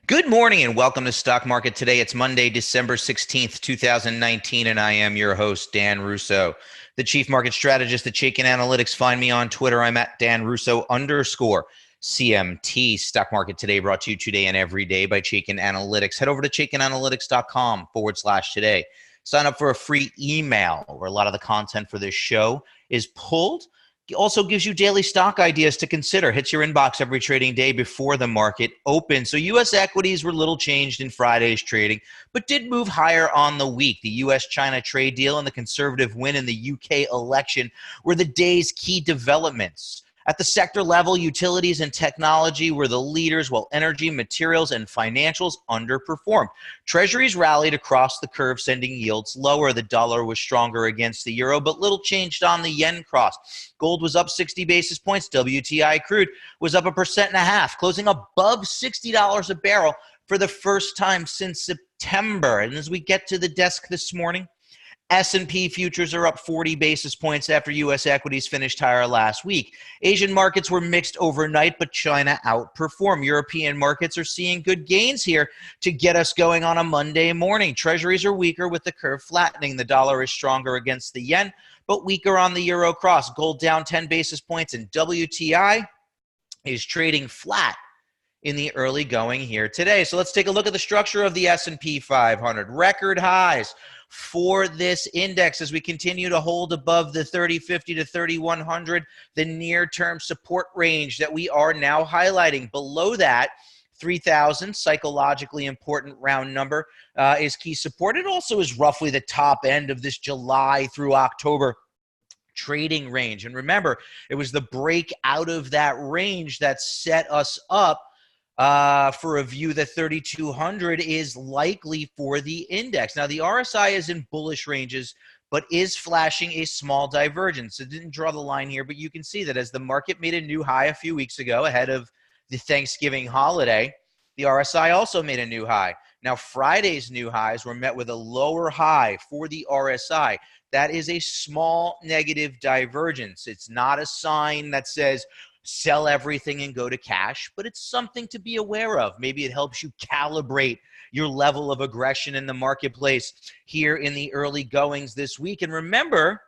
Good morning and welcome to Stock Market Today. It's Monday, December 16th, 2019, and I am your host, Dan Russo, the Chief Market Strategist at Chaikin Analytics. Find me on Twitter. I'm at Dan Russo _ CMT. Stock Market Today brought to you today and every day by Chaikin Analytics. Head over to chaikinanalytics.com/today. Sign up for a free email where a lot of the content for this show is pulled. It also gives you daily stock ideas to consider. Hits your inbox every trading day before the market opens. So U.S. equities were little changed in Friday's trading, but did move higher on the week. The U.S.-China trade deal and the conservative win in the U.K. election were the day's key developments. At the sector level, utilities and technology were the leaders, while energy, materials, and financials underperformed. Treasuries rallied across the curve, sending yields lower. The dollar was stronger against the euro, but little changed on the yen cross. Gold was up 60 basis points. WTI crude was up 1.5%, closing above $60 a barrel for the first time since September. And as we get to the desk this morning, S&P futures are up 40 basis points after U.S. equities finished higher last week. Asian markets were mixed overnight, but China outperformed. European markets are seeing good gains here to get us going on a Monday morning. Treasuries are weaker with the curve flattening. The dollar is stronger against the yen, but weaker on the euro cross. Gold down 10 basis points, and WTI is trading flat in the early going here today. So let's take a look at the structure of the S&P 500. Record highs for this index as we continue to hold above the 3050 to 3100, the near-term support range that we are now highlighting. Below that, 3,000, psychologically important round number, is key support. It also is roughly the top end of this July through October trading range. And remember, it was the break out of that range that set us up for a view that 3,200 is likely for the index. Now, the RSI is in bullish ranges, but is flashing a small divergence. It didn't draw the line here, but you can see that as the market made a new high a few weeks ago ahead of the Thanksgiving holiday, the RSI also made a new high. Now, Friday's new highs were met with a lower high for the RSI. That is a small negative divergence. It's not a sign that says, sell everything and go to cash, but it's something to be aware of. Maybe it helps you calibrate your level of aggression in the marketplace here in the early goings this week. And remember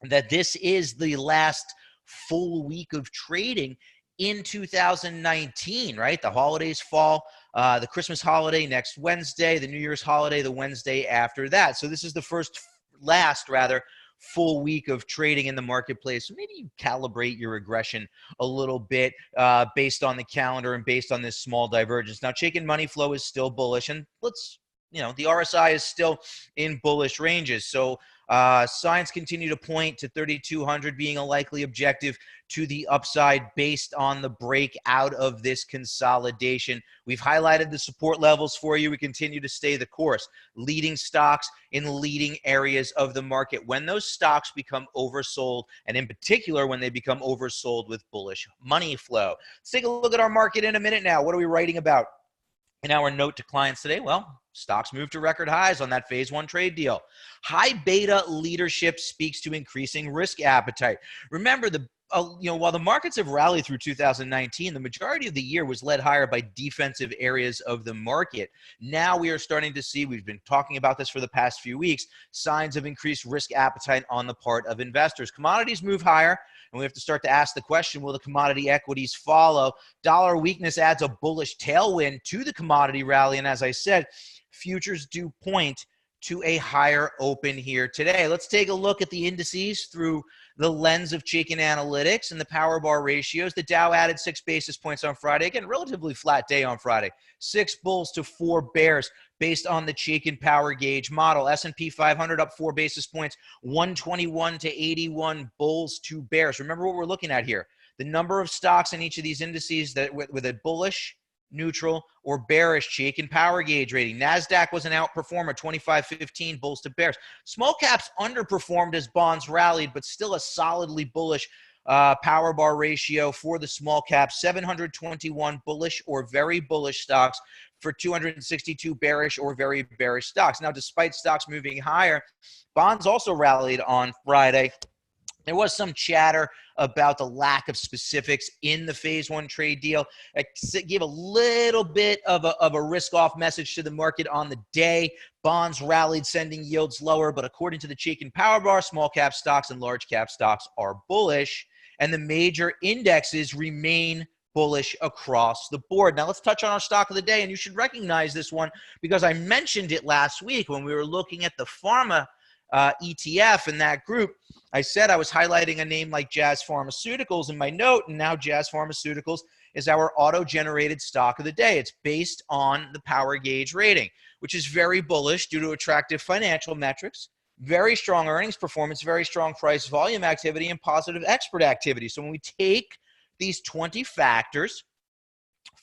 that this is the last full week of trading in 2019, right? The holidays fall, the Christmas holiday next Wednesday, the New Year's holiday the Wednesday after that. So this is the last full week of trading in the marketplace. So maybe you calibrate your aggression a little bit based on the calendar and based on this small divergence. Now, Chaikin money flow is still bullish, and the RSI is still in bullish ranges. So signs continue to point to 3,200 being a likely objective to the upside based on the break out of this consolidation. We've highlighted the support levels for you. We continue to stay the course. Leading stocks in leading areas of the market. When those stocks become oversold, and in particular when they become oversold with bullish money flow. Let's take a look at our market in a minute now. What are we writing about in our note to clients today? Well, stocks moved to record highs on that phase one trade deal. High beta leadership speaks to increasing risk appetite. Remember, while the markets have rallied through 2019, the majority of the year was led higher by defensive areas of the market. Now we are starting to see, we've been talking about this for the past few weeks, signs of increased risk appetite on the part of investors. Commodities move higher, and we have to start to ask the question, will the commodity equities follow? Dollar weakness adds a bullish tailwind to the commodity rally, and as I said, futures do point to a higher open here today. Let's take a look at the indices through the lens of Chaikin Analytics and the power bar ratios. The Dow added 6 basis points on Friday. Again, relatively flat day on Friday. 6 bulls to 4 bears based on the Chaikin power gauge model. S&P 500 up 4 basis points, 121 to 81 bulls to bears. Remember what we're looking at here. The number of stocks in each of these indices that with a bullish, neutral, or bearish Chaikin power gauge rating. NASDAQ was an outperformer, 25-15 bulls to bears. Small caps underperformed as bonds rallied, but still a solidly bullish power bar ratio for the small caps. 721 bullish or very bullish stocks for 262 bearish or very bearish stocks. Now, despite stocks moving higher, bonds also rallied on Friday. There was some chatter about the lack of specifics in the phase one trade deal. It gave a little bit of a risk-off message to the market on the day. Bonds rallied, sending yields lower, but according to the Chaikin Power Bar, small cap stocks and large cap stocks are bullish, and the major indexes remain bullish across the board. Now let's touch on our stock of the day, and you should recognize this one because I mentioned it last week when we were looking at the pharma ETF in that group. I said I was highlighting a name like Jazz Pharmaceuticals in my note, and now Jazz Pharmaceuticals is our auto-generated stock of the day. It's based on the power gauge rating, which is very bullish due to attractive financial metrics, very strong earnings performance, very strong price volume activity, and positive expert activity. So when we take these 20 factors,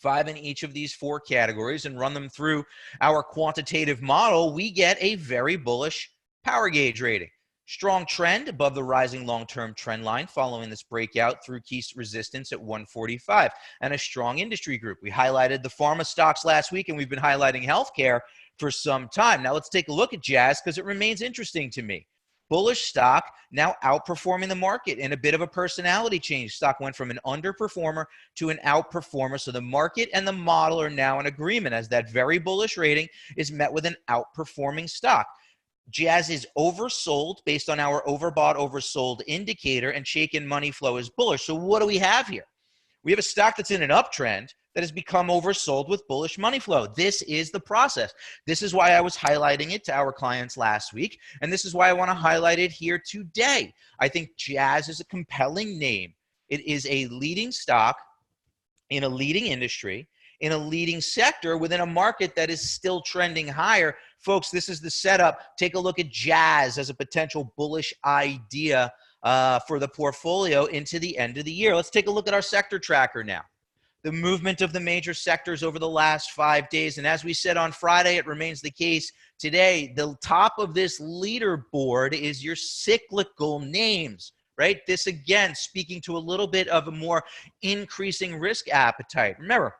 5 in each of these 4 categories, and run them through our quantitative model, we get a very bullish power gauge rating. Strong trend above the rising long-term trend line following this breakout through key resistance at 145, and a strong industry group. We highlighted the pharma stocks last week, and we've been highlighting healthcare for some time. Now let's take a look at Jazz because it remains interesting to me. Bullish stock now outperforming the market in a bit of a personality change. Stock went from an underperformer to an outperformer. So the market and the model are now in agreement as that very bullish rating is met with an outperforming stock. Jazz is oversold based on our overbought, oversold indicator, and Chaikin money flow is bullish. So what do we have here? We have a stock that's in an uptrend that has become oversold with bullish money flow. This is the process. This is why I was highlighting it to our clients last week, and this is why I want to highlight it here today. I think Jazz is a compelling name. It is a leading stock in a leading industry, in a leading sector within a market that is still trending higher. Folks, this is the setup. Take a look at Jazz as a potential bullish idea for the portfolio into the end of the year. Let's take a look at our sector tracker now. The movement of the major sectors over the last 5 days. And as we said on Friday, it remains the case today. The top of this leaderboard is your cyclical names, right? This, again, speaking to a little bit of a more increasing risk appetite. Remember,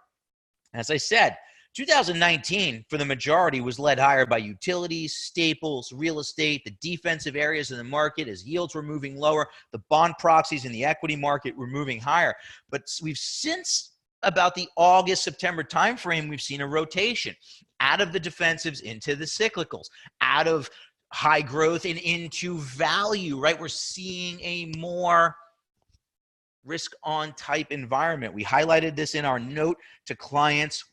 as I said, 2019 for the majority was led higher by utilities, staples, real estate, the defensive areas of the market as yields were moving lower. The bond proxies in the equity market were moving higher. But we've since about the August, September timeframe, we've seen a rotation out of the defensives into the cyclicals, out of high growth and into value, right? We're seeing a more risk on type environment. We highlighted this in our note to clients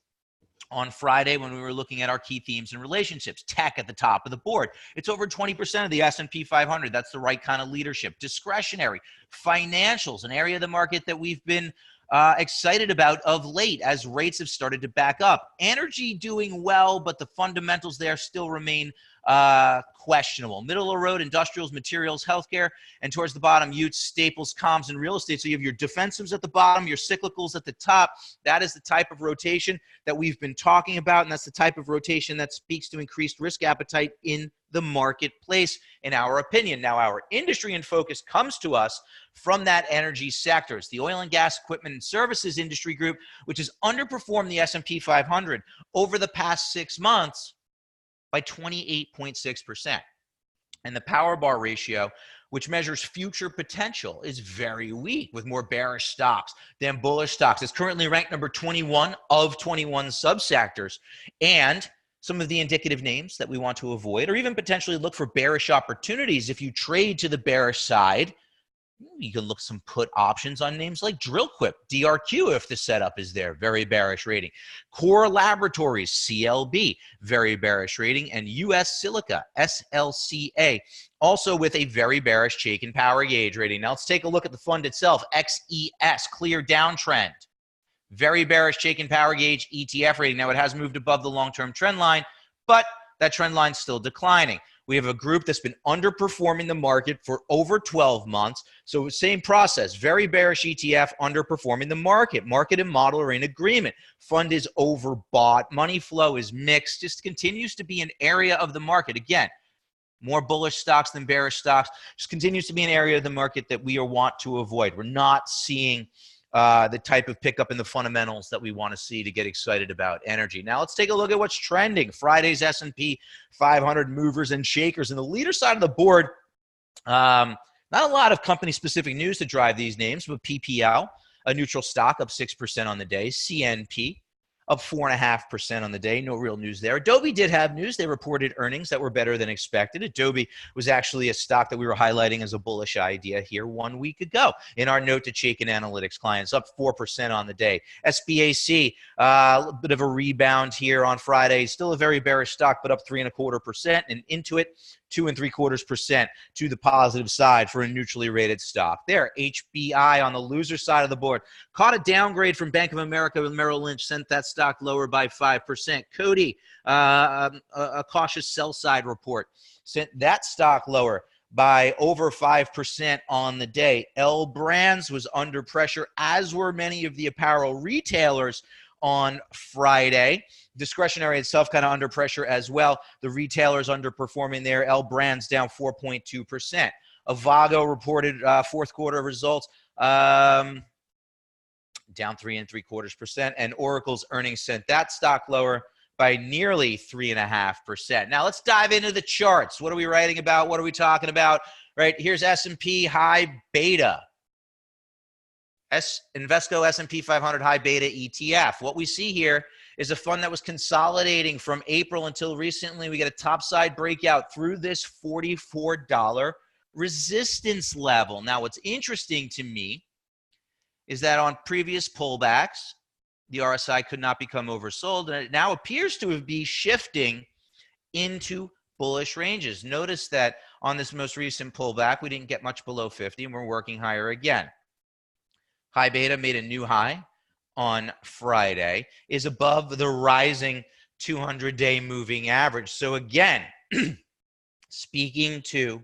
on Friday when we were looking at our key themes and relationships. Tech at the top of the board. It's over 20% of the S&P 500. That's the right kind of leadership. Discretionary, financials, an area of the market that we've been excited about of late as rates have started to back up. Energy doing well, but the fundamentals there still remain questionable. Middle of the road, industrials, materials, healthcare, and towards the bottom, utes, staples, comms, and real estate. So you have your defensives at the bottom, your cyclicals at the top. That is the type of rotation that we've been talking about, and that's the type of rotation that speaks to increased risk appetite in the marketplace, in our opinion. Now, our industry and focus comes to us from that energy sector. It's the oil and gas equipment and services industry group, which has underperformed the S&P 500 over the past 6 months by 28.6%. And the power bar ratio, which measures future potential, is very weak with more bearish stocks than bullish stocks. It's currently ranked number 21 of 21 subsectors. And some of the indicative names that we want to avoid, or even potentially look for bearish opportunities if you trade to the bearish side, you can look some put options on names like Drillquip, DRQ, if the setup is there, very bearish rating. Core Laboratories, CLB, very bearish rating. And US Silica, SLCA, also with a very bearish Chaikin power gauge rating. Now let's take a look at the fund itself, XES, clear downtrend. Very bearish Chaikin power gauge ETF rating. Now it has moved above the long-term trend line, but that trend line's still declining. We have a group that's been underperforming the market for over 12 months. So same process, very bearish ETF underperforming the market. Market and model are in agreement. Fund is overbought. Money flow is mixed. Just continues to be an area of the market. Again, more bullish stocks than bearish stocks. Just continues to be an area of the market that we want to avoid. We're not seeing the type of pickup in the fundamentals that we want to see to get excited about energy. Now let's take a look at what's trending. Friday's S&P 500 movers and shakers. And the leader side of the board, not Not a lot of company-specific news to drive these names, but PPL, a neutral stock, up 6% on the day. CNP, up 4.5% on the day. No real news there. Adobe did have news. They reported earnings that were better than expected. Adobe was actually a stock that we were highlighting as a bullish idea here 1 week ago in our note to Chaikin Analytics clients, up 4% on the day. SBAC, a little bit of a rebound here on Friday. Still a very bearish stock, but up 3.25%. And Intuit, 2.75% to the positive side for a neutrally rated stock. There, HBI on the loser side of the board caught a downgrade from Bank of America with Merrill Lynch, sent that stock lower by 5%. Cody, a cautious sell side report, sent that stock lower by over 5% on the day. L Brands was under pressure, as were many of the apparel retailers on Friday. Discretionary itself kind of under pressure as well. The retailers underperforming there. L Brands down 4.2%. Avago reported fourth quarter results down 3.75%. And Oracle's earnings sent that stock lower by nearly 3.5%. Now let's dive into the charts. What are we writing about? What are we talking about? Right, here's S&P high beta. Invesco S&P 500 high beta ETF. What we see here is a fund that was consolidating from April until recently. We get a topside breakout through this $44 resistance level. Now, what's interesting to me is that on previous pullbacks, the RSI could not become oversold, and it now appears to be shifting into bullish ranges. Notice that on this most recent pullback, we didn't get much below 50, and we're working higher again. High beta made a new high on Friday, is above the rising 200-day moving average. So again, speaking to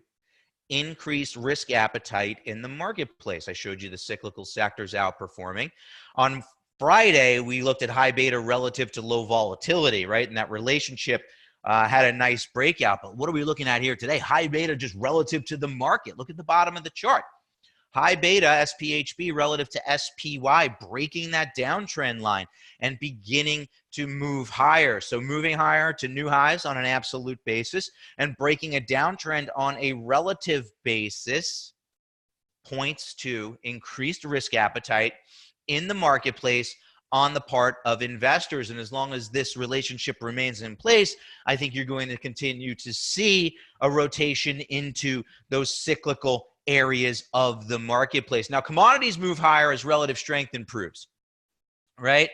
increased risk appetite in the marketplace. I showed you the cyclical sectors outperforming. On Friday, we looked at high beta relative to low volatility, right? And that relationship had a nice breakout. But what are we looking at here today? High beta just relative to the market. Look at the bottom of the chart. High beta, SPHB, relative to SPY, breaking that downtrend line and beginning to move higher. So moving higher to new highs on an absolute basis and breaking a downtrend on a relative basis points to increased risk appetite in the marketplace on the part of investors. And as long as this relationship remains in place, I think you're going to continue to see a rotation into those cyclical areas of the marketplace. Now, commodities move higher as relative strength improves, right?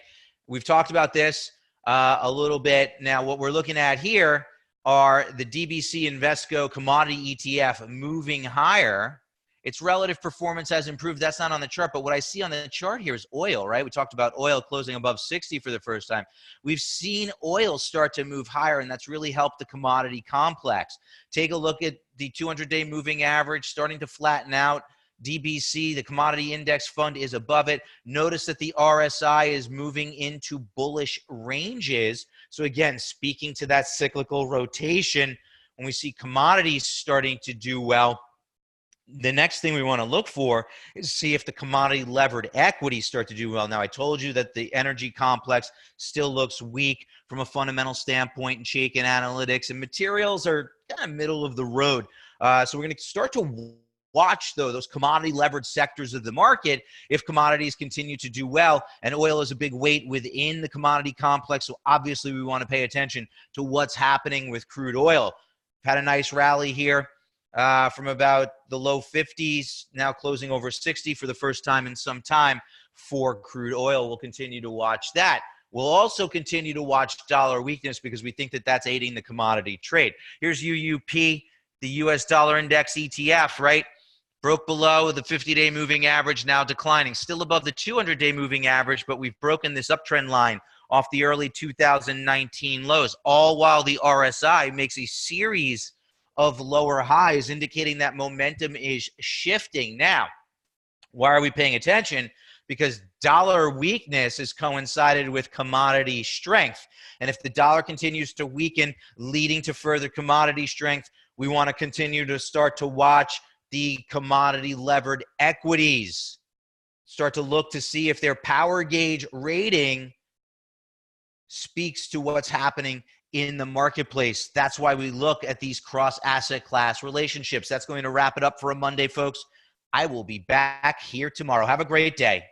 We've talked about this a little bit. Now, what we're looking at here are the DBC Invesco commodity ETF moving higher. Its relative performance has improved. That's not on the chart, but what I see on the chart here is oil, right? We talked about oil closing above 60 for the first time. We've seen oil start to move higher, and that's really helped the commodity complex. Take a look at the 200-day moving average starting to flatten out. DBC, the commodity index fund, is above it. Notice that the RSI is moving into bullish ranges. So again, speaking to that cyclical rotation, when we see commodities starting to do well, the next thing we want to look for is see if the commodity levered equities start to do well. Now, I told you that the energy complex still looks weak from a fundamental standpoint in Chaikin Analytics, and materials are kind of middle of the road. So we're going to start to watch, though, those commodity levered sectors of the market if commodities continue to do well, and oil is a big weight within the commodity complex. So obviously we want to pay attention to what's happening with crude oil. Had a nice rally here. From about the low 50s, now closing over 60 for the first time in some time for crude oil. We'll continue to watch that. We'll also continue to watch dollar weakness because we think that that's aiding the commodity trade. Here's UUP, the US dollar index ETF, right? Broke below the 50-day moving average, now declining. Still above the 200-day moving average, but we've broken this uptrend line off the early 2019 lows, all while the RSI makes a series of lower highs, indicating that momentum is shifting. Now, why are we paying attention? Because dollar weakness has coincided with commodity strength. And if the dollar continues to weaken, leading to further commodity strength, we want to continue to start to watch the commodity levered equities. Start to look to see if their power gauge rating speaks to what's happening in the marketplace. That's why we look at these cross asset class relationships. That's going to wrap it up for a Monday, folks. I will be back here tomorrow. Have a great day.